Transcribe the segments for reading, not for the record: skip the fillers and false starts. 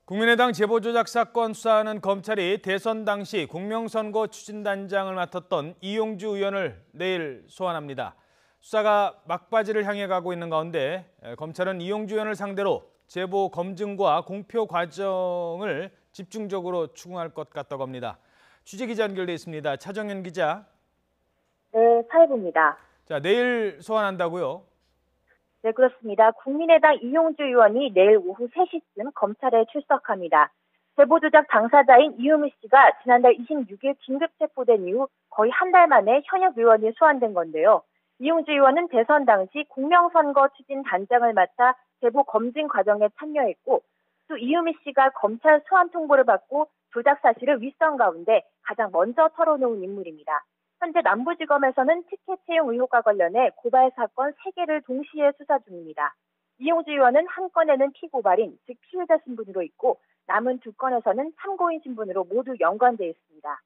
국민의당 제보조작 사건 수사하는 검찰이 대선 당시 공명선거 추진단장을 맡았던 이용주 의원을 내일 소환합니다. 수사가 막바지를 향해 가고 있는 가운데 검찰은 이용주 의원을 상대로 제보 검증과 공표 과정을 집중적으로 추궁할 것 같다고 합니다. 취재기자 연결돼 있습니다. 차정현 기자. 네, 사회부입니다. 자, 내일 소환한다고요? 네, 그렇습니다. 국민의당 이용주 의원이 내일 오후 3시쯤 검찰에 출석합니다. 제보조작 당사자인 이유미 씨가 지난달 26일 긴급 체포된 이후 거의 한 달 만에 현역 의원이 소환된 건데요. 이용주 의원은 대선 당시 공명선거 추진 단장을 맡아 제보 검증 과정에 참여했고, 또 이유미 씨가 검찰 소환 통보를 받고 조작 사실을 윗선 가운데 가장 먼저 털어놓은 인물입니다. 현재 남부지검에서는 티켓 채용 의혹과 관련해 고발 사건 3개를 동시에 수사 중입니다. 이용주 의원은 한 건에는 피고발인, 즉 피해자 신분으로 있고, 남은 2건에서는 참고인 신분으로 모두 연관돼 있습니다.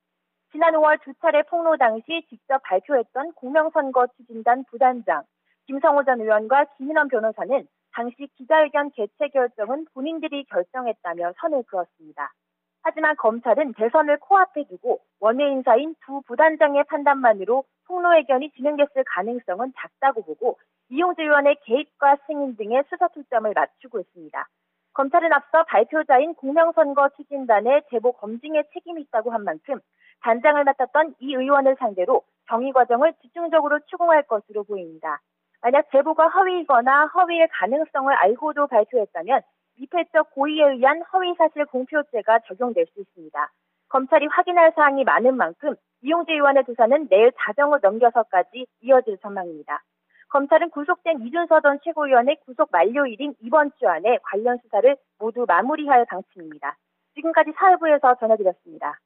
지난 5월 2차례 폭로 당시 직접 발표했던 공명선거 추진단 부단장 김성호 전 의원과 김인원 변호사는 당시 기자회견 개최 결정은 본인들이 결정했다며 선을 그었습니다. 하지만 검찰은 대선을 코앞에 두고 원외 인사인 두 부단장의 판단만으로 폭로회견이 진행됐을 가능성은 작다고 보고 이용주 의원의 개입과 승인 등의 수사 초점을 맞추고 있습니다. 검찰은 앞서 발표자인 공명선거 추진단의 제보 검증에 책임이 있다고 한 만큼 단장을 맡았던 이 의원을 상대로 정의 과정을 집중적으로 추궁할 것으로 보입니다. 만약 제보가 허위이거나 허위일 가능성을 알고도 발표했다면 미필적 고의에 의한 허위사실 공표죄가 적용될 수 있습니다. 검찰이 확인할 사항이 많은 만큼 이용주 의원의 조사는 내일 자정을 넘겨서까지 이어질 전망입니다. 검찰은 구속된 이준서 전 최고위원의 구속 만료일인 이번 주 안에 관련 수사를 모두 마무리할 방침입니다. 지금까지 사회부에서 전해드렸습니다.